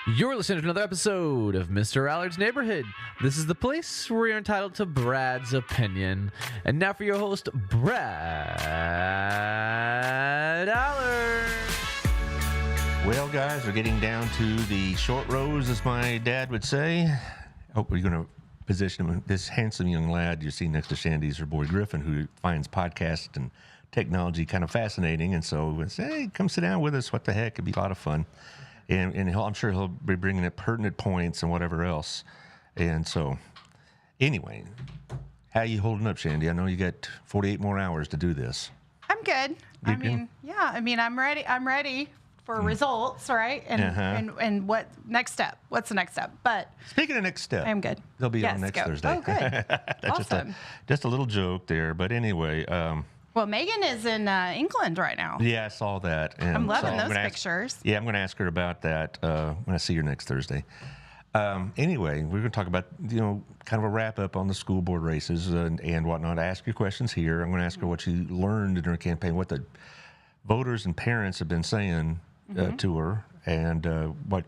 You're listening to another episode of Mr. Allard's Neighborhood. This is the place where you're entitled to Brad's opinion. And now for your host, Brad Allard. Well, guys, we're getting down to the short rows, as my dad would say. Oh, we're going to position him, this handsome young lad you see next to Shandy is her boy Griffin, who finds podcasts and technology kind of fascinating. And so we say, hey, come sit down with us. What the heck? It'd be a lot of fun. And I'm sure he'll be bringing up pertinent points and whatever else. And so, anyway, how you holding up, Shandy? I know you got 48 more hours to do this. I'm good. I'm ready. I'm ready for results, right? And what next step? What's the next step? But speaking of next step, I'm good. They'll be on next Thursday. Oh, good. That's awesome. just a little joke there. But anyway. Well, Megan is in England right now. Yeah, I saw that. And I'm loving those pictures. I'm going to ask her about that when I see her next Thursday. Anyway, we're going to talk about, kind of a wrap-up on the school board races and whatnot. I ask your questions here. I'm going to ask her what she learned in her campaign, what the voters and parents have been saying to her, and what,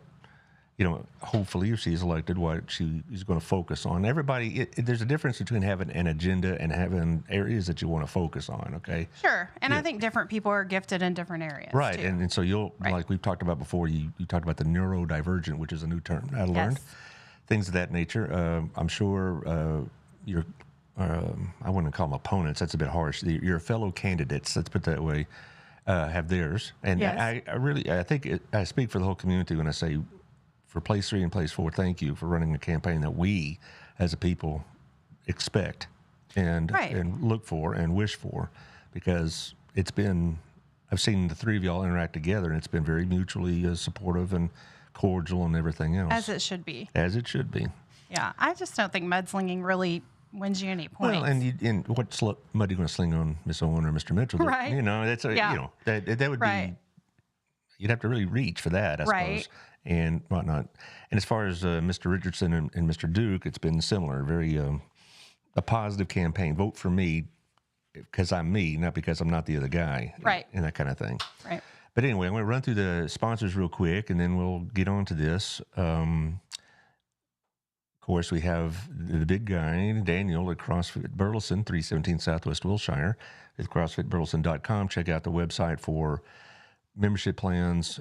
hopefully if she's elected, what she is going to focus on. Everybody, there's a difference between having an agenda and having areas that you want to focus on, okay? Sure. And I think different people are gifted in different areas, right. too. And so like we've talked about before, you talked about the neurodivergent, which is a new term I learned. Things of that nature. I'm sure your, I wouldn't call them opponents. That's a bit harsh. Your fellow candidates, let's put it that way, have theirs. And I think I speak for the whole community when I say, for place 3 and place 4, thank you for running a campaign that we, as a people, expect and look for and wish for, because I've seen the three of y'all interact together, and it's been very mutually supportive and cordial and everything else. As it should be. As it should be. Yeah, I just don't think mudslinging really wins you any points. Well, and what mud are you going to sling on Miss Owen or Mr. Mitchell? Right. That would be, you'd have to really reach for that, I suppose. And whatnot. And as far as Mr. Richardson and Mr. Duke, it's been similar. Very a positive campaign. Vote for me because I'm me, not because I'm not the other guy. Right. And that kind of thing. Right. But anyway, I'm going to run through the sponsors real quick, and then we'll get on to this. Of course, we have the big guy, Daniel, at CrossFit Burleson, 317 Southwest Wilshire, at CrossFitBurleson.com. Check out the website for membership plans,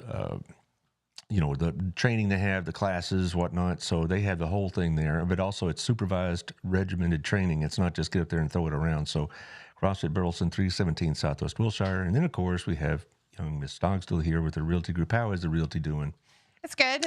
the training they have, the classes, whatnot. So they have the whole thing there, but also it's supervised, regimented training. It's not just get up there and throw it around. So CrossFit Burleson, 317 Southwest Wilshire. And then, of course, we have young Miss Stogsdill here with her realty group. How is the realty doing? It's good.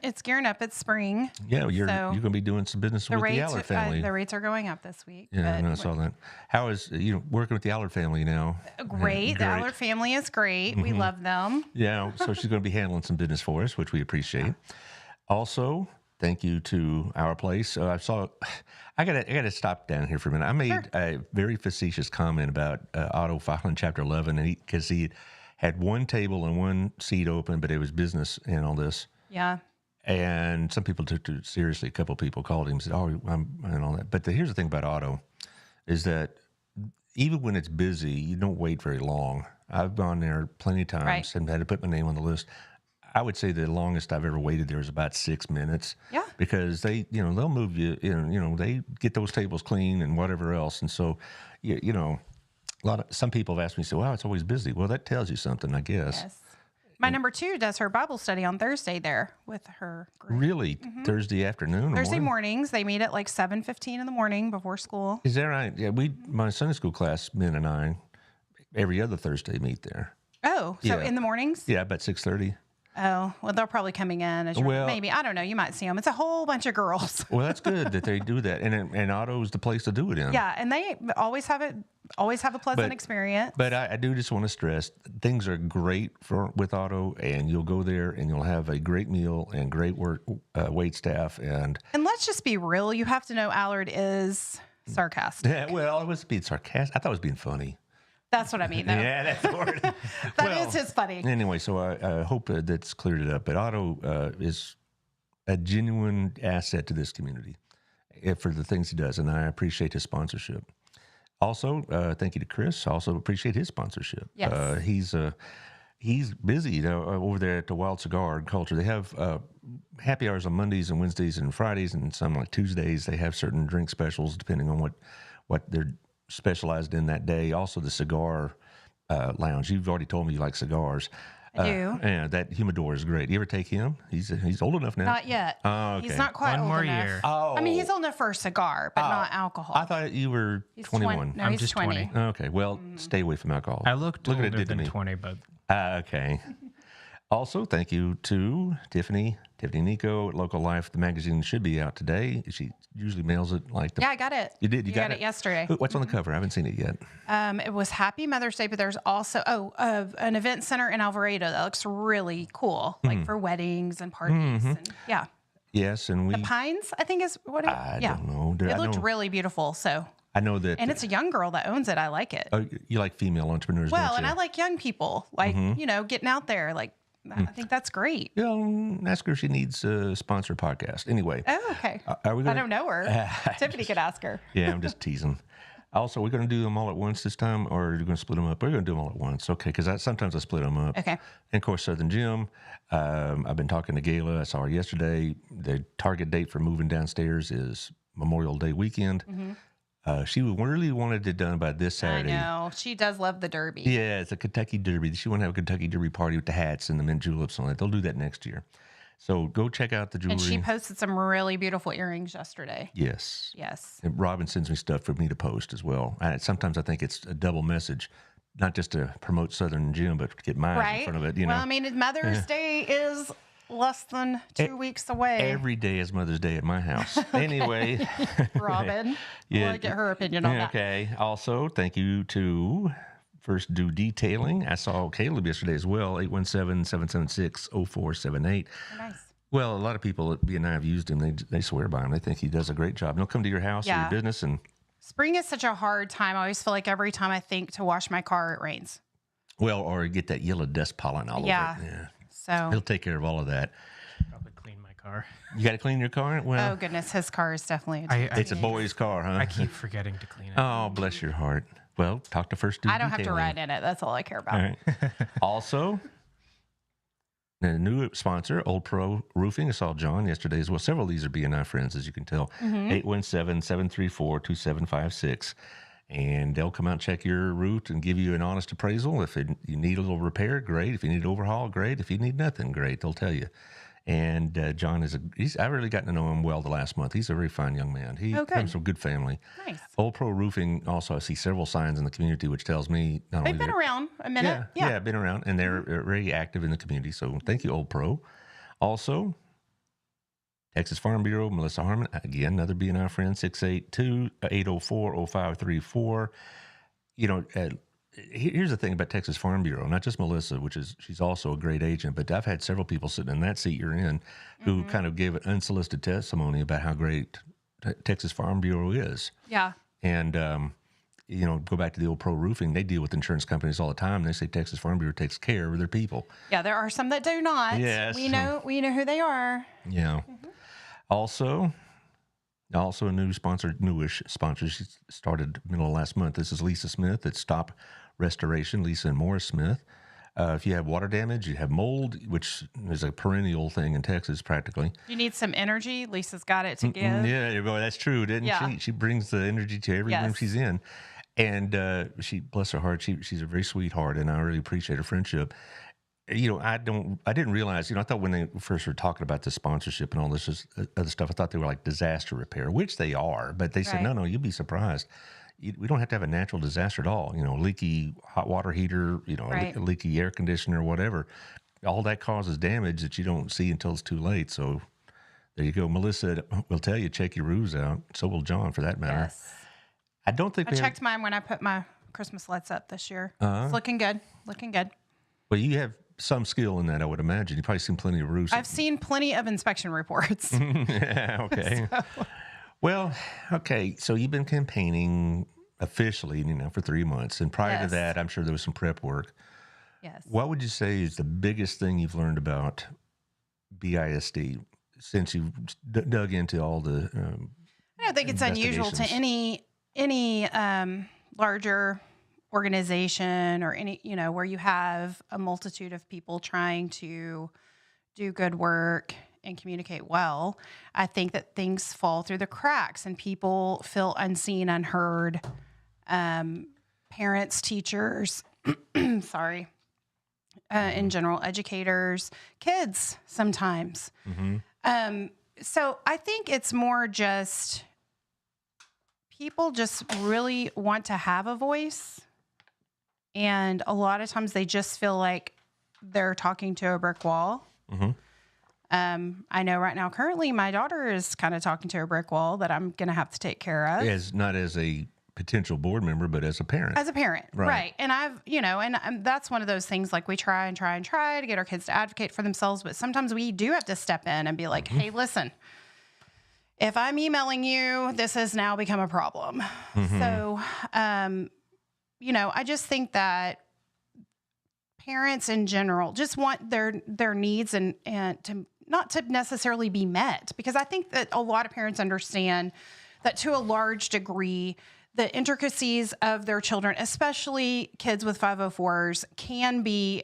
It's gearing up. It's spring. Yeah, you're going to be doing some business with the Allard family. The rates are going up this week. Yeah, I saw that. How is working with the Allard family now? Great. The Allard family is great. We love them. Yeah, so she's going to be handling some business for us, which we appreciate. Also, thank you to Our Place. I got to stop down here for a minute. I made a very facetious comment about Otto filing Chapter 11, and because he had one table and one seat open, but it was business and all this. Yeah. And some people took it seriously. A couple of people called him and said, and all that. But here's the thing about Otto is that even when it's busy, you don't wait very long. I've gone there plenty of times and had to put my name on the list. I would say the longest I've ever waited there was about 6 minutes. Yeah. Because they'll move you, they get those tables clean and whatever else. And so, some people have asked me, wow, it's always busy. Well, that tells you something, I guess. Yes. My number 2 does her Bible study on Thursday there with her group. Really? Thursday afternoon? Thursday mornings. They meet at like 7:15 in the morning before school. Is that right? Yeah, my Sunday school class, men and I, every other Thursday meet there. Oh, so in the mornings? Yeah, about 6:30. Oh, well, they're probably coming in maybe. I don't know. You might see them. It's a whole bunch of girls. Well, that's good that they do that. And Otto's the place to do it in. Yeah, and they always have a pleasant experience. But I do just want to stress, things are great with Otto, and you'll go there and you'll have a great meal and great wait staff. And let's just be real. You have to know Allard is sarcastic. Yeah, well, I was being sarcastic. I thought I was being funny. That's what I mean, though. Yeah, that's the word. That is just funny. Anyway, so I hope that's cleared it up. But Otto is a genuine asset to this community for the things he does, and I appreciate his sponsorship. Also, thank you to Chris. I also appreciate his sponsorship. Yes. He's he's busy over there at the Wild Cigar and Culture. They have happy hours on Mondays and Wednesdays and Fridays, and some like Tuesdays. They have certain drink specials depending on what they're specialized in that day. Also, the cigar lounge. You've already told me you like cigars. I do. Yeah, that humidor is great. You ever take him? He's old enough now. Not yet. Oh, okay. He's not quite One old more enough. year. Oh, I mean, he's old enough for a cigar, but not alcohol. I thought you were He's 21. No, I'm he's just 20. Okay, well, stay away from alcohol. I looked Look what it older did to than me. 20, but Okay. Also, thank you to Tiffany Nico at Local Life. The magazine should be out today. She usually mails it like the. Yeah, I got it. You did? You got it yesterday. What's on the cover? I haven't seen it yet. It was Happy Mother's Day, but there's also an event center in Alvarado that looks really cool, like for weddings and parties. And, yeah, Yes, and we. the Pines, I think is what it. I yeah, don't know. it looked really beautiful. So, I know that. and it's a young girl that owns it. I like it. You like female entrepreneurs, Well, don't you? and I like young people, like getting out there. Like, I think that's great. Yeah, ask her if she needs a sponsor podcast. Anyway. Oh, okay. Are we I gonna, don't know her. Tiffany could ask her. Yeah, I'm just teasing. Also, we're going to do them all at once this time, or are you going to split them up? We're going to do them all at once, okay? Because sometimes I split them up. Okay. And of course, Southern Jim. I've been talking to Gayla. I saw her yesterday. The target date for moving downstairs is Memorial Day weekend. She really wanted it done by this Saturday. I know. She does love the Derby. Yeah, it's a Kentucky Derby. She want to have a Kentucky Derby party with the hats and the mint juleps on it. They'll do that next year. So go check out the jewelry. And she posted some really beautiful earrings yesterday. Yes. Yes. And Robin sends me stuff for me to post as well. Sometimes I think it's a double message, not just to promote Southern Jim, but to get mine in front of it. You know, Well, I mean, Mother's Day is less than 2 weeks away. every day is Mother's Day at my house. Anyway, Robin. Yeah. We'll get her opinion on that. okay. Also, thank you to First Do Detailing. I saw Caleb yesterday as well. 817-776-0478. Nice. Well, a lot of people at B&I have used him. They swear by him. They think he does a great job. And he'll come to your house or your business and. Spring is such a hard time. I always feel like every time I think to wash my car, it rains. Well, or get that yellow dust pollen all over it. Yeah. So. He'll take care of all of that. probably clean my car. You got to clean your car? Well, Oh, goodness. His car is definitely it's a boy's car, huh? I keep forgetting to clean it. Oh, bless your heart. Well, talk to First Do I don't have to Detailing. ride in it. That's all I care about. All right. Also, the new sponsor, Old Pro Roofing. I saw John yesterday as well. Several of these are B&I friends, as you can tell. 817-734-2756. And they'll come out and check your roof and give you an honest appraisal. If you need a little repair, great. If you need overhaul, great. If you need nothing, great. They'll tell you. And John I've really gotten to know him well the last month. He's a very fine young man. He comes from a good family. Nice. Old Pro Roofing, also, I see several signs in the community, which tells me not only They've been they're- around a minute. yeah, been around, and they're very active in the community. So thank you, Old Pro. Also, Texas Farm Bureau, Melissa Harmon, again, another B&I friend, 682-804-0534. You know, here's the thing about Texas Farm Bureau, not just Melissa, she's also a great agent, but I've had several people sitting in that seat you're in who kind of gave an unsolicited testimony about how great Texas Farm Bureau is. Yeah. And, you know, go back to the Old Pro Roofing, they deal with insurance companies all the time. They say Texas Farm Bureau takes care of their people. Yeah, there are some that do not. Yes. We know who they are. Yeah. Also a newish sponsor. She started middle of last month. This is Lisa Smith at Stop Restoration, Lisa and Morris Smith. If you have water damage, you have mold, which is a perennial thing in Texas practically. You need some energy. Lisa's got it to give. Yeah, well, that's true, didn't Yeah. she? She brings the energy to every room Yes. she's in. And she, bless her heart, she's a very sweetheart, and I really appreciate her friendship. You know, I didn't realize, I thought when they first were talking about the sponsorship and all this other stuff, I thought they were like disaster repair, which they are. But they said, Right. no, you'll be surprised. We don't have to have a natural disaster at all. You know, leaky hot water heater, Right. leaky air conditioner, whatever. All that causes damage that you don't see until it's too late. So there you go. Melissa will tell you, check your roofs out. So will John, for that matter. Yes. I don't think I checked mine when I put my Christmas lights up this year. It's looking good. Looking good. Well, you have some skill in that, I would imagine. You've probably seen plenty of roofs. I've seen plenty of inspection reports. Yeah, okay. Well, okay. So you've been campaigning officially, for 3 months. And prior to Yes. that, I'm sure there was some prep work. Yes. What would you say is the biggest thing you've learned about BISD since you've dug into all the I don't think it's unusual to any larger organization or any, where you have a multitude of people trying to do good work and communicate well, I think that things fall through the cracks and people feel unseen, unheard. Parents, teachers, sorry, in general, educators, kids sometimes. So I think it's more just people just really want to have a voice. And a lot of times they just feel like they're talking to a brick wall. I know right now, currently, my daughter is kind of talking to a brick wall that I'm going to have to take care of. Not as a potential board member, but as a parent. As a parent, right. And I've, and that's one of those things, like we try to get our kids to advocate for themselves, but sometimes we do have to step in and be like, hey, listen, if I'm emailing you, this has now become a problem. So, I just think that parents in general just want their needs and to not to necessarily be met, because I think that a lot of parents understand that to a large degree, the intricacies of their children, especially kids with 504s, can be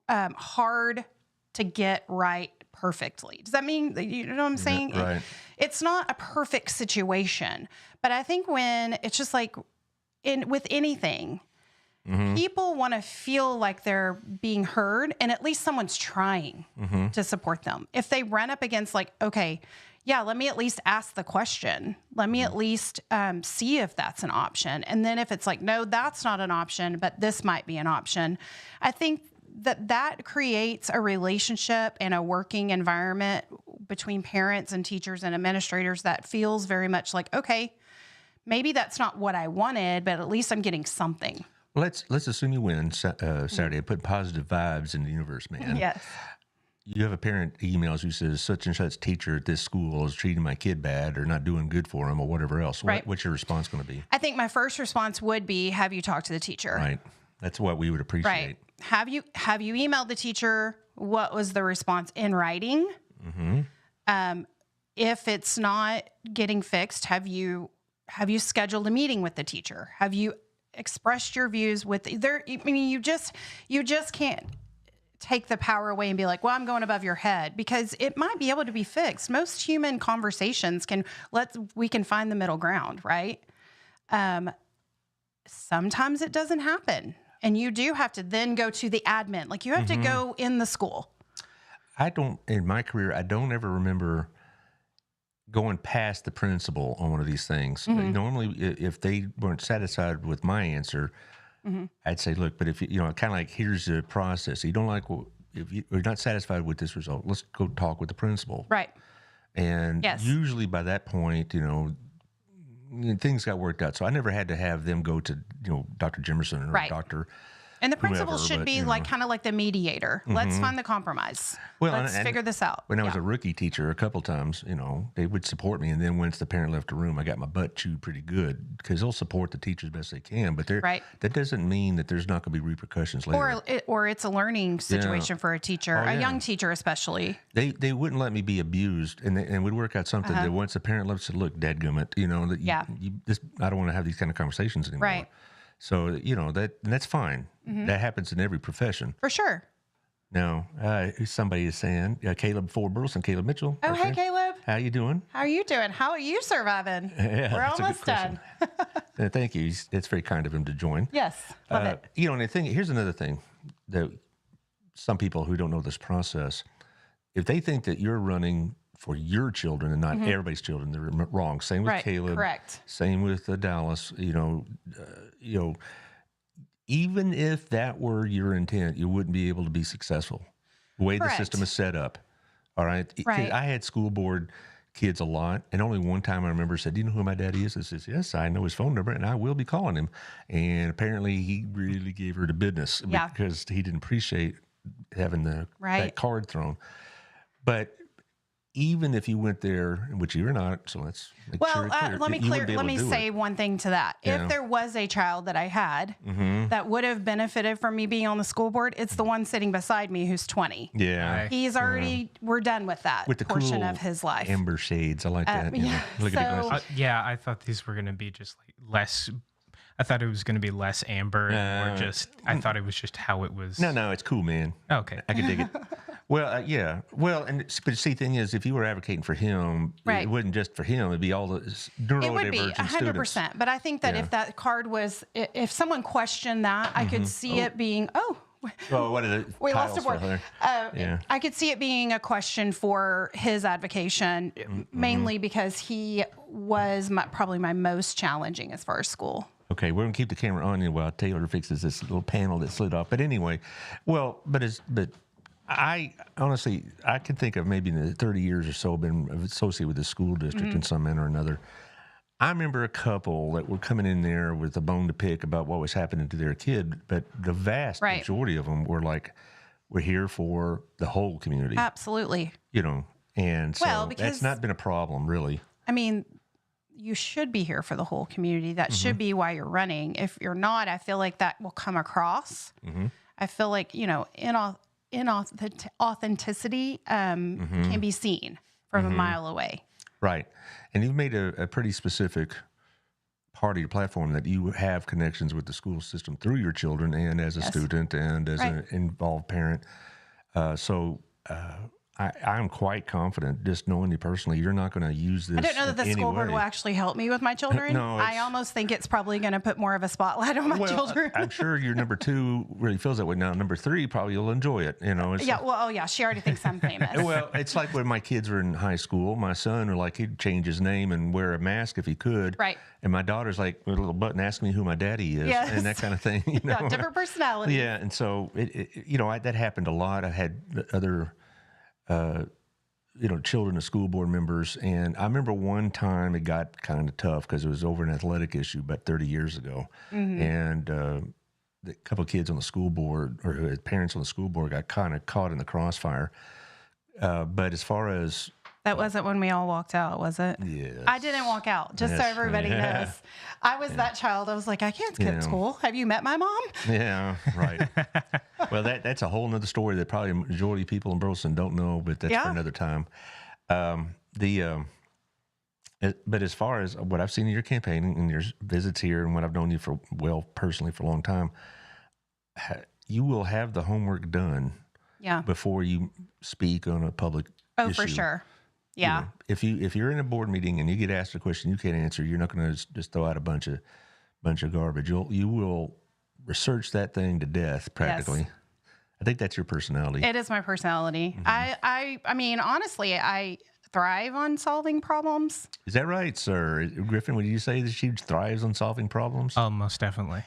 hard to get right perfectly. Does that mean, you know what I'm saying? Right. It's not a perfect situation, but I think when it's just like with anything, people want to feel like they're being heard and at least someone's trying to support them. If they run up against like, okay, yeah, let me at least ask the question. Let me at least see if that's an option. And then if it's like, no, that's not an option, but this might be an option. I think that creates a relationship and a working environment between parents and teachers and administrators that feels very much like, okay, maybe that's not what I wanted, but at least I'm getting something. Well, let's assume you win Saturday. Put positive vibes in the universe, man. Yes. You have a parent emails who says such and such teacher at this school is treating my kid bad or not doing good for him or whatever else. Right. What's your response going to be? I think my first response would be, have you talked to the teacher? Right. That's what we would appreciate. Right. Have you emailed the teacher? What was the response in writing? If it's not getting fixed, have you scheduled a meeting with the teacher? Have you expressed your views with you just can't take the power away and be like, well, I'm going above your head, because it might be able to be fixed. Most human conversations we can find the middle ground, right? Sometimes it doesn't happen. And you do have to then go to the admin. Like, you have to go in the school. In my career, I don't ever remember going past the principal on one of these things. Normally, if they weren't satisfied with my answer, I'd say, look, but if kind of like, here's the process. You don't like, if you're not satisfied with this result, let's go talk with the principal. Right. And usually by that point, things got worked out. So I never had to have them go to, Dr. Jimerson or Dr. And the principal should be kind of like the mediator. Let's find the compromise. Well, let's figure this out. When I was a rookie teacher, a couple times, they would support me. And then once the parent left the room, I got my butt chewed pretty good, because they'll support the teacher as best they can. But that doesn't mean that there's not going to be repercussions later. Or it's a learning situation for a teacher, a young teacher especially. They wouldn't let me be abused, and we'd work out something that once the parent left, said, look, dadgummit, I don't want to have these kind of conversations anymore. Right. So, that's fine. That happens in every profession. For sure. Now, somebody is saying, Caleb Ford Burleson, Caleb Mitchell. Oh, hey, Caleb. How you doing? How are you doing? How are you surviving? Yeah, We're almost done. Thank you. It's very kind of him to join. Yes, love it. And here's another thing that some people who don't know this process, if they think that you're running for your children and not everybody's children, they're wrong. Same with Caleb. Correct. Same with Dallas. Even if that were your intent, you wouldn't be able to be successful. The way the system is set up. All right. Right. I had school board kids a lot, and only one time I remember said, "Do you know who my daddy is?" I says, "Yes, I know his phone number, and I will be calling him." And apparently, he really gave her the business because he didn't appreciate having that card thrown. But even if you went there, which you're not, so let's make sure it's clear. Let me say one thing to that. Yeah. If there was a child that I had that would have benefited from me being on the school board, it's the one sitting beside me who's 20. Yeah. He's already, we're done with that with the portion cool of his life. Amber shades. I like that. Yeah. Look at the glasses. Yeah, I thought these were going to be just like less. I thought it was going to be less amber, or just. I thought it was just how it was. No, it's cool, man. Okay. I could dig it. Well, yeah. Well, but see, thing is, if you were advocating for him, Right. it wasn't just for him. It'd be all the It would be neurodivergent students. 100%. But I think that if that card was, if someone questioned that, I could see it being, Well, what are the we lost titles a word. for her? Yeah. I could see it being a question for his advocation, mainly because he was probably my most challenging as far as school. Okay, we're gonna keep the camera on you while Taylor fixes this little panel that slid off. But anyway, well, but I honestly, I can think of maybe in the 30 years or so been associated with the school district in some manner or another. I remember a couple that were coming in there with a bone to pick about what was happening to their kid, but the vast majority of them were like, we're here for the whole community. Absolutely. And so Well, because- that's not been a problem, really. I mean, you should be here for the whole community. That should be why you're running. If you're not, I feel like that will come across. I feel like, authenticity can be seen from a mile away. Right. And you've made a pretty specific part of your platform that you have connections with the school system through your children and as a student and as an involved parent. I'm quite confident, just knowing you personally, you're not going to use this. I don't know that the school board way. will actually help me with my children. No, I almost think it's probably going to put more of a spotlight on my children. I'm sure your number 2 really feels that way. Now, number 3, probably you'll enjoy it. She already thinks I'm famous. Well, it's like when my kids were in high school, my son would he'd change his name and wear a mask if he could. Right. And my daughter's like with a little button asking me who my daddy is and that kind of thing. Yeah, different personality. Yeah. And so, that happened a lot. I had other, children of school board members. And I remember one time it got kind of tough because it was over an athletic issue about 30 years ago. And a couple of kids on the school board or who had parents on the school board got kind of caught in the crossfire. But as far as... That wasn't when we all walked out, was it? Yes. I didn't walk out, just so everybody knows. I was that child. I was like, I can't skip school. Have you met my mom? Yeah, right. Well, that's a whole nother story that probably a majority of people in Burleson don't know, but that's for another time. But as far as what I've seen in your campaign and your visits here and what I've known you personally for a long time, you will have the homework done before you speak on a public issue. For sure. Yeah. If you're in a board meeting and you get asked a question you can't answer, you're not going to just throw out a bunch of garbage. You will research that thing to death practically. Yes. I think that's your personality. It is my personality. I mean, honestly, I thrive on solving problems. Is that right, sir? Griffin, would you say that she thrives on solving problems? Oh, most definitely.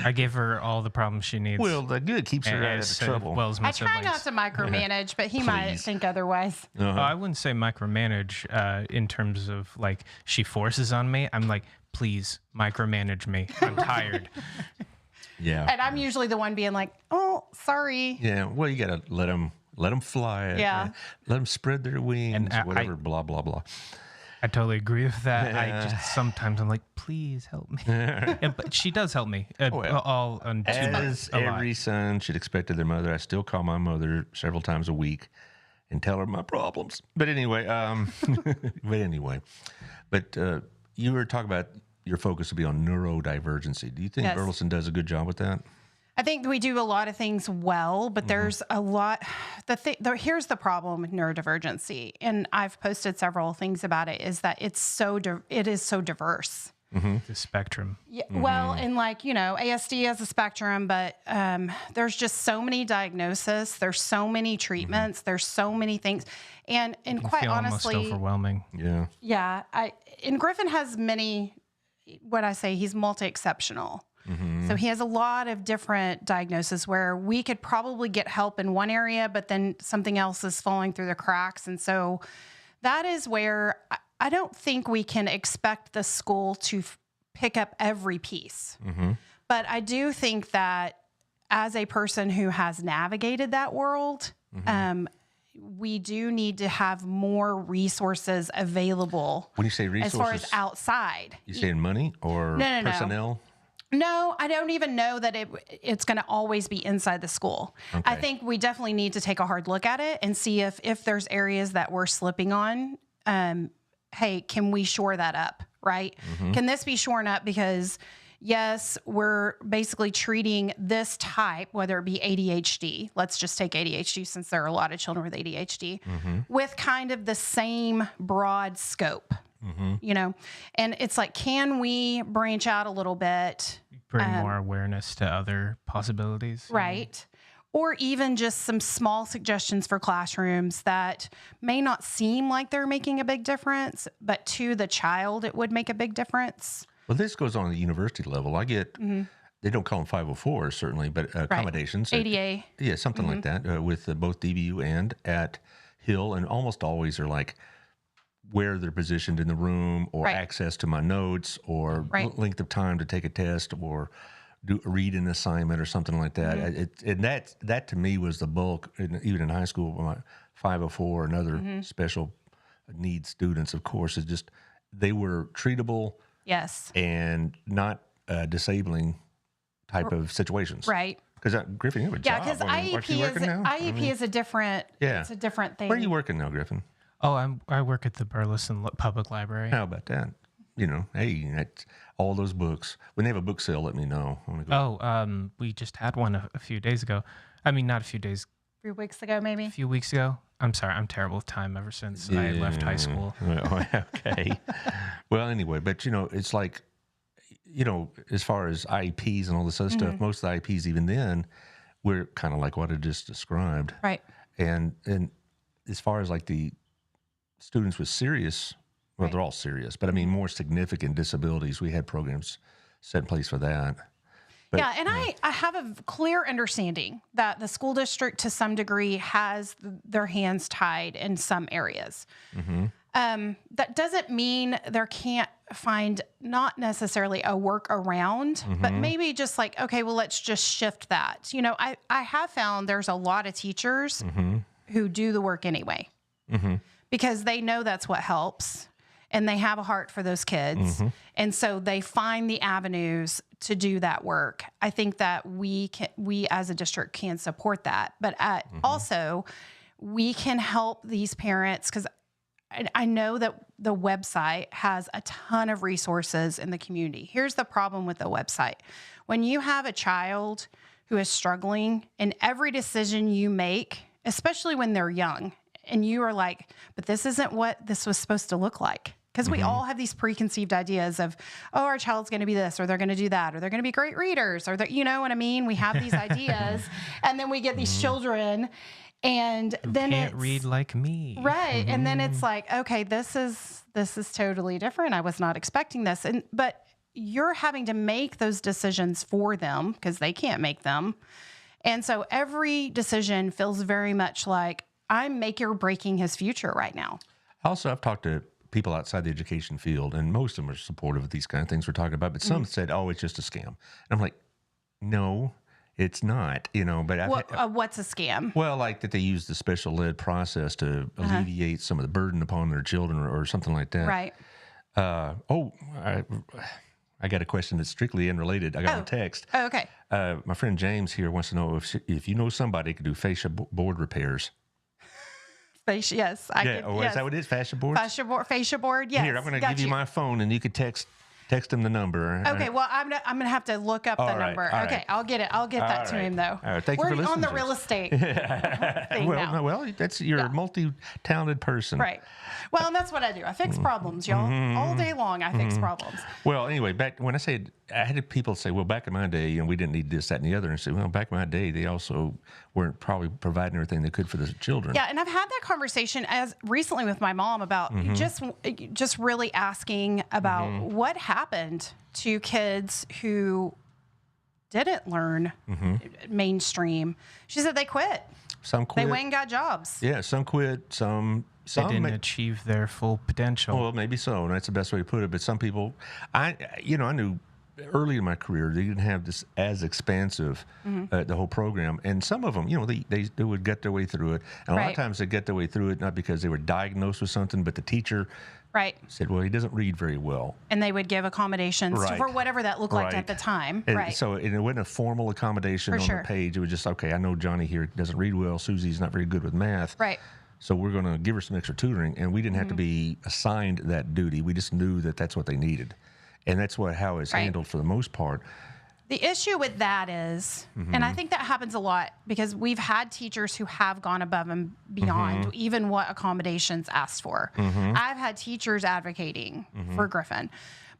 I give her all the problems she needs. Well, the good keeps her out of trouble. Well as my I try not to micromanage, but he might think otherwise. I wouldn't say micromanage in terms of she forces on me. I'm like, please micromanage me. I'm tired. Yeah. And I'm usually the one being like, oh, sorry. Yeah. Well, you got to let them fly. Yeah. Let them spread their wings, And whatever, blah, blah, blah. I totally agree with that. I just sometimes I'm like, please help me. But she does help me. All on As every son should expect of their mother, I still call my mother several times a week and tell her my problems. But anyway, you were talking about your focus will be on neurodivergency. Do you think Burleson does a good job with that? I think we do a lot of things well, but there's a lot. Here's the problem with neurodivergency, and I've posted several things about it. Is that it is so diverse. The spectrum. Yeah, well, and ASD has a spectrum, but there's just so many diagnoses. There's so many treatments. There's so many things, and quite honestly, almost overwhelming. Yeah. Yeah, and Griffin has many. What I say, he's multi-exceptional. So he has a lot of different diagnoses where we could probably get help in one area, but then something else is falling through the cracks. And so that is where I don't think we can expect the school to pick up every piece. But I do think that as a person who has navigated that world, we do need to have more resources available. When you say resources, as far as outside, you saying money or personnel? No, I don't even know that it's going to always be inside the school. Okay. I think we definitely need to take a hard look at it and see if there's areas that we're slipping on. Hey, can we shore that up? right? Can this be shorn up because, yes, we're basically treating this type, whether it be ADHD, let's just take ADHD since there are a lot of children with ADHD, with kind of the same broad scope, you know? And it's like, can we branch out a little bit? Bring more awareness to other possibilities. Right. Or even just some small suggestions for classrooms that may not seem like they're making a big difference, but to the child, it would make a big difference. Well, this goes on at the university level. I get, they don't call them 504s, certainly, but accommodations. ADA. Yeah, something like that with both DBU and at Hill. And almost always are like where they're positioned in the room or access to my notes or length of time to take a test or read an assignment or something like that. And that to me was the bulk, even in high school, my 504 and other special needs students, of course, is just they were treatable. Yes. And not disabling type of situations. Right. Because Griffin, you have a job. Yeah, because IEP is a different, it's a different thing. Where are you working now, Griffin? Oh, I work at the Burleson Public Library. How about that? You know, hey, that's all those books. When they have a book sale, let me know. We just had one a few days ago. I mean, not a few days. 3 weeks ago, maybe. A few weeks ago. I'm sorry, I'm terrible with time ever since I left high school. Okay. Well, anyway, but, you know, it's like, you know, as far as IEPs and all this other stuff, most of the IEPs even then were kind of like what I just described. Right. And as far as like the students with serious, well, they're all serious, but I mean more significant disabilities, we had programs set in place for that. But, yeah, and I have a clear understanding that the school district, to some degree, has their hands tied in some areas. That doesn't mean there can't find not necessarily a workaround, but maybe just like, okay, well, let's just shift that. You know, I have found there's a lot of teachers who do the work anyway because they know that's what helps. And they have a heart for those kids. And so they find the avenues to do that work. I think that we as a district can support that. But also, we can help these parents because I know that the website has a ton of resources in the community. Here's the problem with the website. When you have a child who is struggling, and every decision you make, especially when they're young, and you are like, but this isn't what this was supposed to look like. Because we all have these preconceived ideas of, oh, our child's going to be this, or they're going to do that, or they're going to be great readers, or you know what I mean? We have these ideas, and then we get these children, and then can't read like me, right? And then it's like, okay, this is totally different. I was not expecting this, but you're having to make those decisions for them because they can't make them, and so every decision feels very much like I'm make or breaking his future right now. Also, I've talked to people outside the education field, and most of them are supportive of these kind of things we're talking about, but some said, oh, it's just a scam. And I'm like, no, it's not, you know, but what's a scam? Well, like that they use the special ed process to alleviate some of the burden upon their children or something like that. Right. I got a question that's strictly unrelated. I got a text. Oh, okay. My friend James here wants to know if you know somebody who could do fascia board repairs. Yes, I could. Oh, is that what it is? Fascia board? Fascia board. Yes. Here, I'm going to give you my phone, and you could text him the number. Okay. Well, I'm gonna have to look up the number. Okay, right. I'll get it. I'll get that to him though. All right. Thank you for listening. We're on the real estate thing now. Well, you're a multi-talented person, right? Well, and that's what I do. I fix problems, y'all. All day long, I fix problems. Well, anyway, back when I had people say, well, back in my day, we didn't need this, that, and the other, and say, well, back in my day, they also weren't probably providing everything they could for the children. Yeah, and I've had that conversation as recently with my mom about just really asking about what happened to kids who didn't learn mainstream. She said they quit. Some quit. They went and got jobs. Yeah, some quit. Some didn't achieve their full potential. Well, maybe so, and that's the best way to put it. But some people, I knew early in my career they didn't have this as expansive the whole program, and some of them, they would get their way through it, and a lot of times they get their way through it not because they were diagnosed with something, but the teacher said, well, he doesn't read very well, and they would give accommodations for whatever that looked like at the time. And so it wasn't a formal accommodation on the page. It was just, okay, I know Johnny here doesn't read well. Susie's not very good with math. Right. So we're going to give her some extra tutoring, and we didn't have to be assigned that duty. We just knew that that's what they needed, and that's how it's handled for the most part. The issue with that is, and I think that happens a lot because we've had teachers who have gone above and beyond even what accommodations asked for. I've had teachers advocating for Griffin.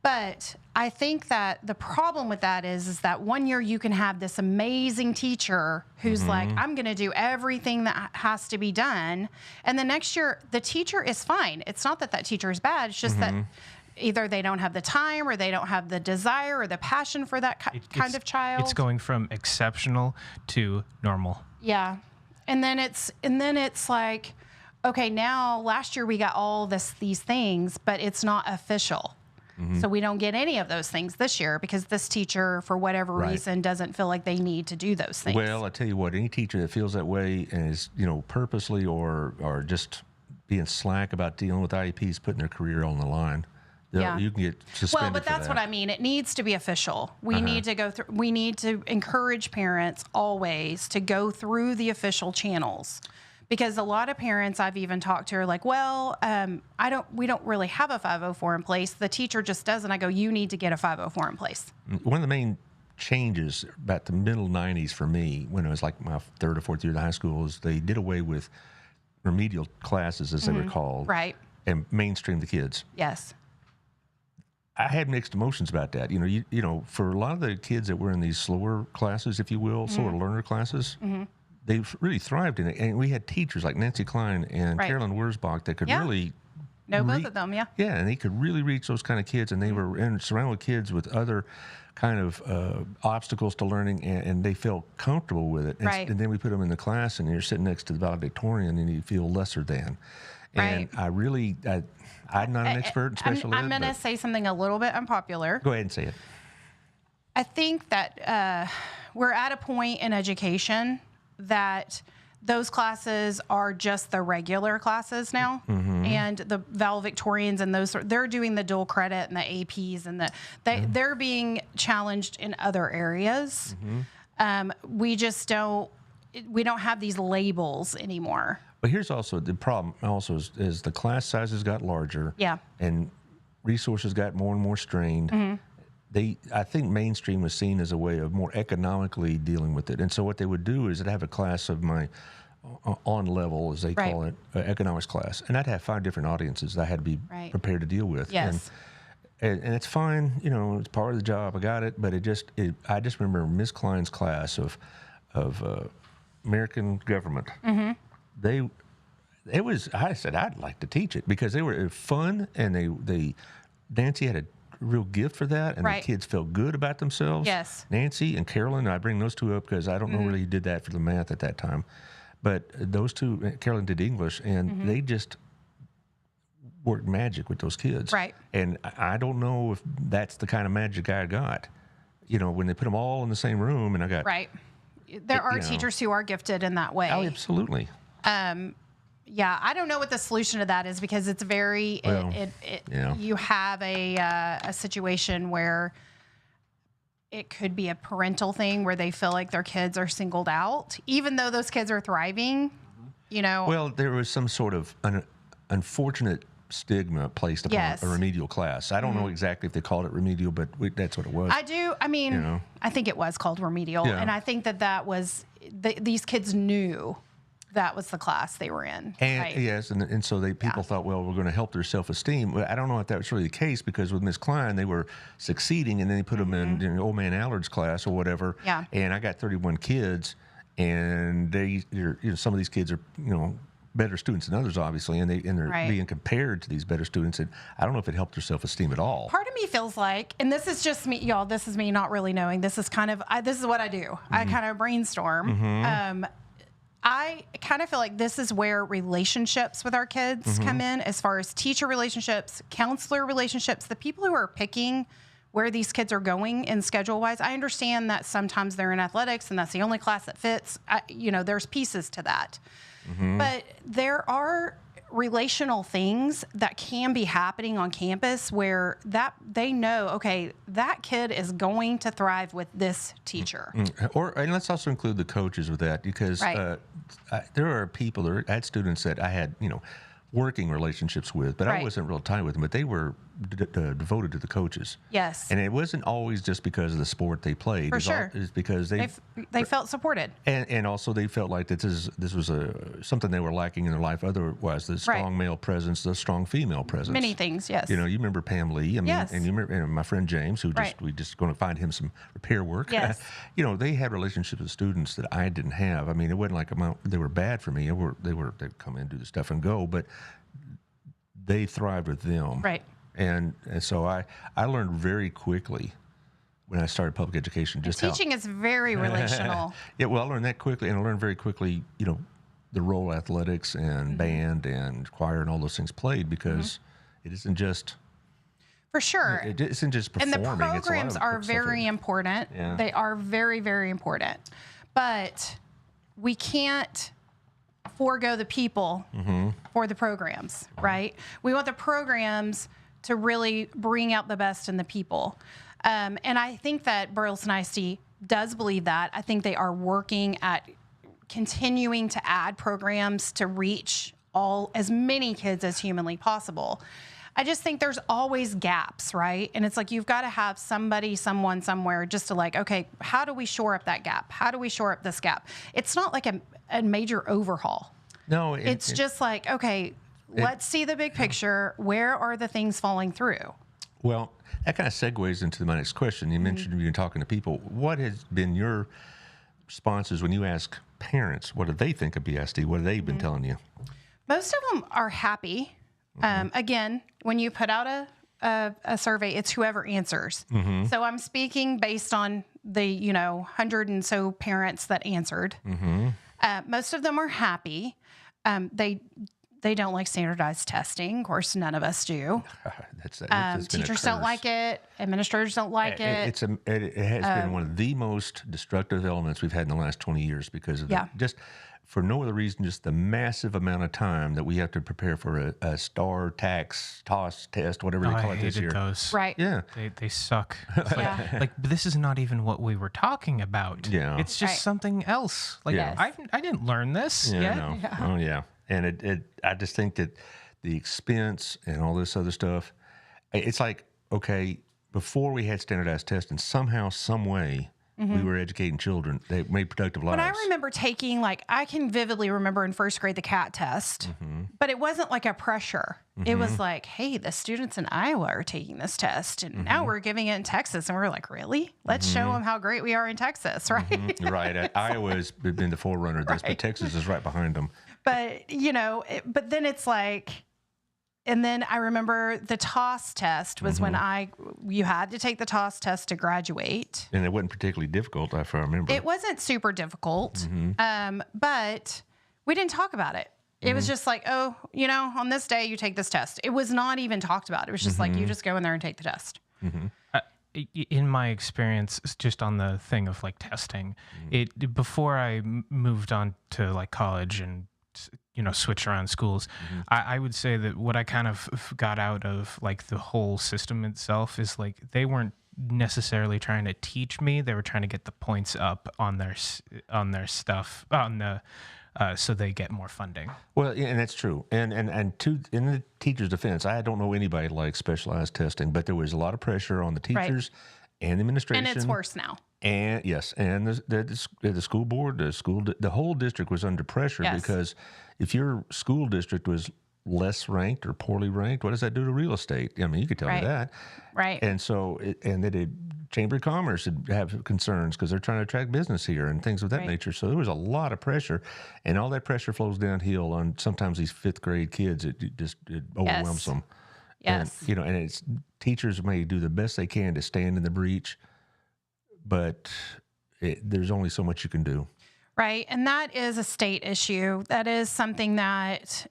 But I think that the problem with that is that one year you can have this amazing teacher who's like, I'm going to do everything that has to be done. And the next year, the teacher is fine. It's not that that teacher is bad. It's just that either they don't have the time or they don't have the desire or the passion for that kind of child. It's going from exceptional to normal. Yeah. And then it's like, okay, now last year we got all these things, but it's not official. So we don't get any of those things this year because this teacher, for whatever reason, doesn't feel like they need to do those things. Well, I tell you what, any teacher that feels that way and is, purposely or just being slack about dealing with IEPs, putting their career on the line, you can get suspended. Well, but that's what I mean. It needs to be official. We need to go through. We need to encourage parents always to go through the official channels. Because a lot of parents I've even talked to are like, well, we don't really have a 504 in place. The teacher just does. And I go, you need to get a 504 in place. One of the main changes about the middle 90s for me, when it was like my third or fourth year of high school, is they did away with remedial classes, as they were called. Right. And mainstreamed the kids. Yes. I had mixed emotions about that. For a lot of the kids that were in these slower classes, if you will, slower learner classes, they really thrived in it. And we had teachers like Nancy Klein and Carolyn Wurzbach that could really both of them, Yeah, and they could really reach those kind of kids, and they were surrounded with kids with other kind of obstacles to learning, and they felt comfortable with it. And then we put them in the class, and you're sitting next to the valedictorian, and you feel lesser than. And I'm not an expert in special ed. I'm going to say something a little bit unpopular. Go ahead and say it. I think that we're at a point in education that those classes are just the regular classes now, and the valedictorians and they're doing the dual credit and the APs and they're being challenged in other areas. We just don't have these labels anymore. But here's also the problem. Also, is the class sizes got larger. Yeah. And resources got more and more strained. I think mainstream was seen as a way of more economically dealing with it. And so what they would do is they'd have a class of my on level, as they call it, economics class. And I'd have 5 different audiences that I had to be prepared to deal with. Yes. And it's fine, it's part of the job. I got it. But I just remember Miss Klein's class of American government. I said I'd like to teach it because they were fun, and Nancy had a real gift for that, and the kids felt good about themselves. Yes. Nancy and Carolyn, I bring those two up because I don't know really who did that for the math at that time, but those two, Carolyn did English, and they just worked magic with those kids. Right. And I don't know if that's the kind of magic I got. When they put them all in the same room, and I got There are teachers who are gifted in that way. Oh, absolutely. Yeah, I don't know what the solution to that is because it's very. You have a situation where it could be a parental thing where they feel like their kids are singled out, even though those kids are thriving. Well, there was some sort of unfortunate stigma placed upon a remedial class. I don't know exactly if they called it remedial, but that's what it was. I do. I mean, I think it was called remedial, and I think that was these kids knew that was the class they were in. And yes, and so people thought, well, we're going to help their self-esteem. Well, I don't know if that was really the case because with Miss Klein, they were succeeding, and then they put them in old man Allard's class or whatever. Yeah. And I got 31 kids, and some of these kids are better students than others, obviously, and they're being compared to these better students. And I don't know if it helped their self-esteem at all. Part of me feels like, and this is just me, y'all. This is me not really knowing. This is kind of this is what I do. I kind of brainstorm. I kind of feel like this is where relationships with our kids come in, as far as teacher relationships, counselor relationships, the people who are picking where these kids are going in schedule-wise. I understand that sometimes they're in athletics and that's the only class that fits. There's pieces to that. But there are relational things that can be happening on campus where that they know, okay, that kid is going to thrive with this teacher. And let's also include the coaches with that, because Right. there are people, I had students that I had, working relationships with, but I Right. wasn't real tight with them, but they were devoted to the coaches. Yes. And it wasn't always just because of the sport they played. For It's sure. It's because they They felt supported. and also they felt like this was something they were lacking in their life. Otherwise, the strong male presence, the strong female presence. Many things, yes. You remember Pam Lee. I mean, Yes. and you remember my friend James, who Right. we just going to find him some repair work. Yes. They had relationships with students that I didn't have. I mean, it wasn't like they were bad for me. They'd come in, do the stuff, and go, but they thrived with them. Right. And so I learned very quickly when I started public education just Teaching is very relational. Yeah, well, I learned that quickly, and I learned very quickly, the role athletics and band and choir and all those things played, because it isn't just For sure. it isn't just And performing. the programs are stuff very important. Yeah. They are very, very important. But we can't forego the people for the programs, right? We want the programs to really bring out the best in the people. And I think that Burleson ISD does believe that. I think they are working at continuing to add programs to reach as many kids as humanly possible. I just think there's always gaps, right? And it's like you've got to have someone, somewhere just to okay, how do we shore up that gap? How do we shore up this gap? It's not like a major overhaul. No, It's just like, okay, let's see the big picture. Where are the things falling through? Well, that kind of segues into my next question. You mentioned you're talking to people. What has been your responses when you ask parents, what do they think of BISD? What have they been telling you? Most of them are happy. Again, when you put out a survey, it's whoever answers. So I'm speaking based on the 100 and so parents that answered. Most of them are happy. They don't like standardized testing. Of course, none of us do. That's been a Teachers don't curse. like it. Administrators don't like it. It has been one of the most destructive elements we've had in the last 20 years because of just for no other reason, just the massive amount of time that we have to prepare for a STAR, TAX, TOS test, whatever they call it this year. Those. Right. Yeah. They suck. It's like this is not even what we were talking about. Yeah. It's just Right. something else. Like Yes. I didn't learn this Yeah, yet. no. Oh, yeah. And I just think that the expense and all this other stuff, it's like, okay, before we had standardized testing, somehow, some way, we were educating children. They made productive lives. When I remember taking, I can vividly remember in first grade the CAT test, but it wasn't like a pressure. It was like, hey, the students in Iowa are taking this test, and now we're giving it in Texas. And we're like, really? Let's show them how great we are in Texas, right? Right. Iowa's been the forerunner of this, but Texas is right behind them. But, but then it's like, and then I remember the TOS test was when you had to take the TOS test to graduate. And it wasn't particularly difficult, if I remember. It wasn't super difficult, but we didn't talk about it. It was just like, oh, on this day you take this test. It was not even talked about. It was just like, you just go in there and take the test. In my experience, just on the thing of testing, before I moved on to college and switch around schools, I would say that what I kind of got out of the whole system itself is they weren't necessarily trying to teach me; they were trying to get the points up on their stuff so they get more funding. Well, yeah, and that's true. And in the teacher's defense, I don't know anybody like specialized testing, but there was a lot of pressure on the teachers and the administration. And it's worse now. And yes, and the school board, the whole district was under pressure because if your school district was less ranked or poorly ranked, what does that do to real estate? I mean, you could tell me that. Right. And so, and the Chamber of Commerce would have concerns because they're trying to attract business here and things of that nature. So there was a lot of pressure, and all that pressure flows downhill on sometimes these fifth grade kids. It overwhelms them. Yes. And, and it's teachers may do the best they can to stand in the breach, but there's only so much you can do. Right. And that is a state issue. That is something that